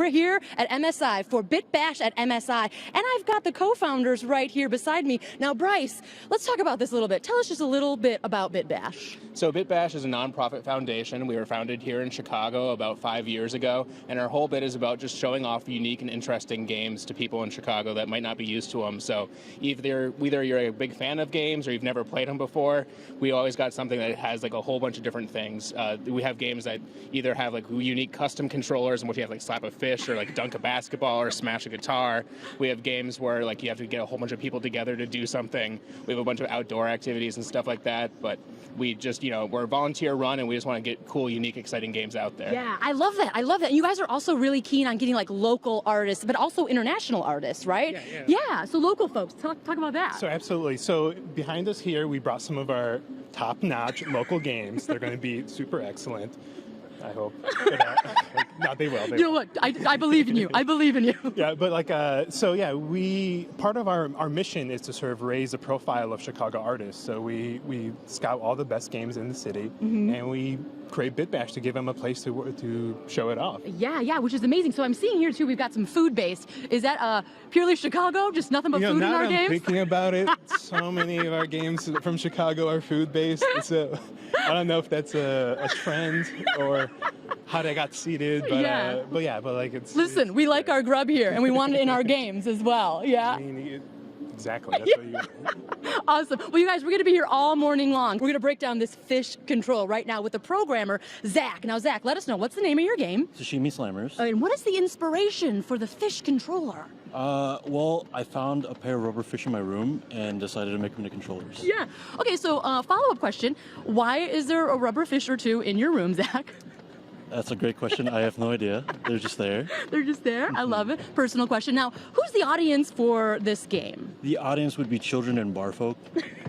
We're here at MSI for Bit Bash at MSI, and I've got the co-founders right here beside me. Now, Bryce, let's talk about this a little bit. Tell us just a little bit about Bit Bash. So Bit Bash is a nonprofit foundation. We were founded here in Chicago about 5 years ago, and our whole bit is about just showing off unique and interesting games to people in Chicago that might not be used to them. So either you're a big fan of games or you've never played them before, we always got something that has like a whole bunch of different things. We have games that either have like unique custom controllers in which you have like slap a fish or like dunk a basketball or smash a guitar. We have games where like you have to get a whole bunch of people together to do something. We have a bunch of outdoor activities and stuff like that, but we just, we're a volunteer run and we just want to get cool, unique, exciting games out there. Yeah, I love that. I love that. And you guys are also really keen on getting like local artists, but also international artists, right? Yeah, so local folks, talk about that. So absolutely. So behind us here, we brought some of our top-notch local games. They're going to be super excellent, I hope. No, they will. You know what? I believe in you. I believe in you. Yeah, but part of our mission is to sort of raise the profile of Chicago artists. So we scout all the best games in the city, and we create Bit Bash to give them a place to show it off. Yeah, which is amazing. So I'm seeing here too, we've got some food-based. Is that purely Chicago? Just nothing but food in our games? Now I'm thinking about it, so many of our games from Chicago are food-based. So I don't know if that's a trend or how they got seeded, but it's... Listen, we like our grub here, and we want it in our games as well, yeah? I mean, exactly. That's what you... Awesome. Well, you guys, we're going to be here all morning long. We're going to break down this fish control right now with the programmer, Zach. Now, Zach, let us know, what's the name of your game? Sashimi Slammers. And what is the inspiration for the fish controller? Well, I found a pair of rubber fish in my room and decided to make them into controllers. Yeah. Okay, so follow-up question. Why is there a rubber fish or two in your room, Zach? That's a great question. I have no idea. They're just there. They're just there? I love it. Personal question. Now, who's the audience for this game? The audience would be children and bar folk.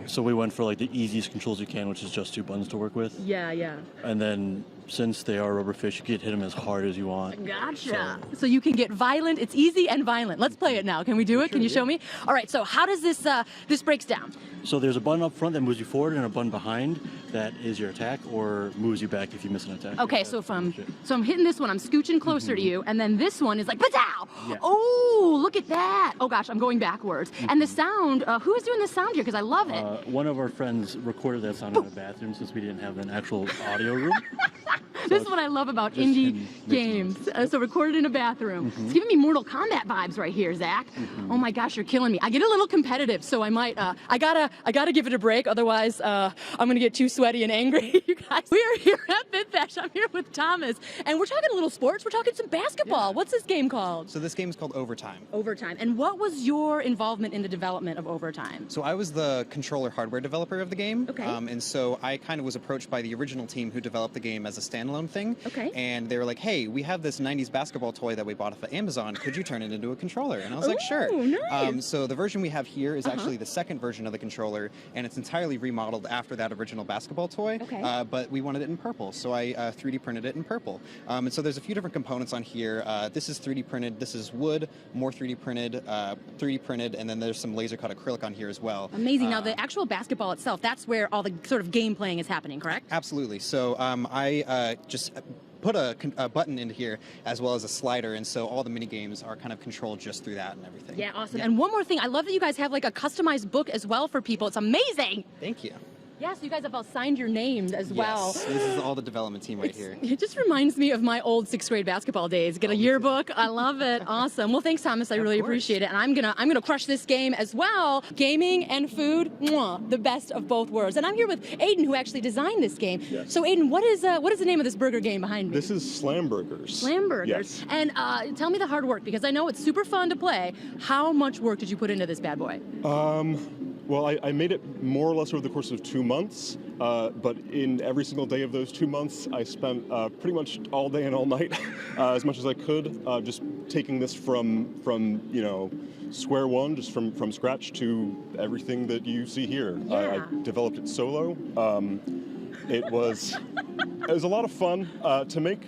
So we went for like the easiest controls you can, which is just 2 buttons to work with. Yeah. And then since they are rubber fish, you can hit them as hard as you want. Gotcha. So you can get violent. It's easy and violent. Let's play it now. Can we do it? Can you show me? All right. So how does this breaks down? So there's a button up front that moves you forward and a button behind that is your attack or moves you back if you miss an attack. Okay. So I'm hitting this one. I'm scooching closer to you, and then this one is like patow. Yeah. Oh, look at that. Oh gosh, I'm going backwards. And the sound. Who is doing the sound here? Because I love it. One of our friends recorded that sound in the bathroom since we didn't have an actual audio room. This is what I love about indie games. So recorded in a bathroom. It's giving me Mortal Kombat vibes right here, Zach. Oh my gosh, you're killing me. I get a little competitive, so I might. I gotta give it a break. Otherwise, I'm gonna get too sweaty and angry. You guys, we are here at Bit Bash. I'm here with Thomas, and we're talking a little sports. We're talking some basketball. What's this game called? So this game is called Overtime. Overtime. And what was your involvement in the development of Overtime? So I was the controller hardware developer of the game. Okay. And so I kind of was approached by the original team who developed the game as a standalone thing. Okay. And they were like, hey, we have this 90s basketball toy that we bought off of Amazon. Could you turn it into a controller? And I was like, sure. Nice. So the version we have here is actually the second version of the controller, and it's entirely remodeled after that original basketball toy. Okay. But we wanted it in purple, so I 3D printed it in purple. And so there's a few different components on here. This is 3D printed. This is wood, more 3D printed, and then there's some laser cut acrylic on here as well. Amazing. Now, the actual basketball itself, that's where all the sort of game playing is happening, correct? Absolutely. So I just put a button into here as well as a slider, and so all the mini games are kind of controlled just through that and everything. Yeah, awesome. Yeah. And one more thing, I love that you guys have like a customized book as well for people. It's amazing. Thank you. Yeah, so you guys have all signed your names as well. Yes, this is all the development team right here. It just reminds me of my old 6th grade basketball days. Get a yearbook. I love it. Awesome. Well, thanks, Thomas. I really appreciate it. And I'm gonna crush this game as well. Gaming and food, the best of both worlds. And I'm here with Aiden, who actually designed this game. Yes. So, Aiden, what is the name of this burger game behind me? This is Slamburgers. Slamburgers. Yes. And tell me the hard work, because I know it's super fun to play. How much work did you put into this bad boy? Well, I made it more or less over the course of 2 months, but in every single day of those 2 months, I spent pretty much all day and all night, as much as I could, just taking this from square one, just from scratch to everything that you see here. Yeah. I developed it solo. It was a lot of fun to make.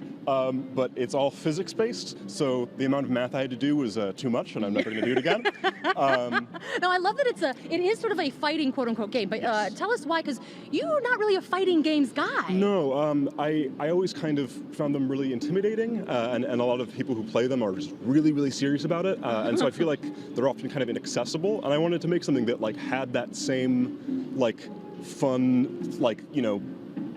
but it's all physics-based, so the amount of math I had to do was too much, and I'm never going to do it again. No, I love that it is sort of a fighting quote-unquote game, but tell us why, because you're not really a fighting games guy. No, I always kind of found them really intimidating, and a lot of people who play them are just really, really serious about it, and so I feel like they're often kind of inaccessible, and I wanted to make something that like had that same like fun, like, you know,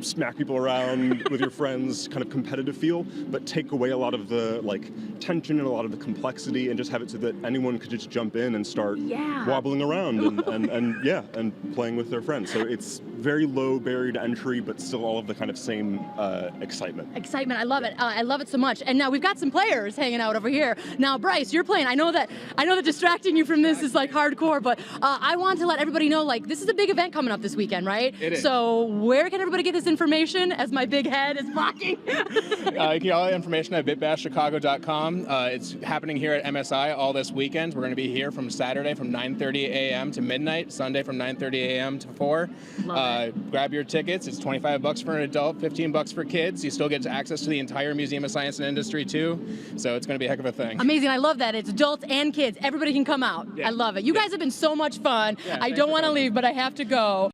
smack people around with your friends kind of competitive feel, but take away a lot of the like tension and a lot of the complexity, and just have it so that anyone could just jump in and start wobbling around and playing with their friends. So it's very low barrier to entry, but still all of the kind of same excitement. Excitement, I love it. I love it so much. And now we've got some players hanging out over here. Now, Bryce, you're playing. I know that distracting you from this is like hardcore, but I want to let everybody know, like, this is a big event coming up this weekend, right? It is. So where can everybody get this information as my big head is blocking? You can get all the information at bitbashchicago.com. It's happening here at MSI all this weekend. We're going to be here from Saturday from 9:30 a.m. to midnight, Sunday from 9:30 a.m. to 4. Grab your tickets. It's $25 for an adult, $15 for kids. You still get access to the entire Museum of Science and Industry too. So it's going to be a heck of a thing. Amazing. I love that. It's adults and kids. Everybody can come out. Yeah. I love it. You guys have been so much fun. Yeah, I don't want to leave, but I have to go.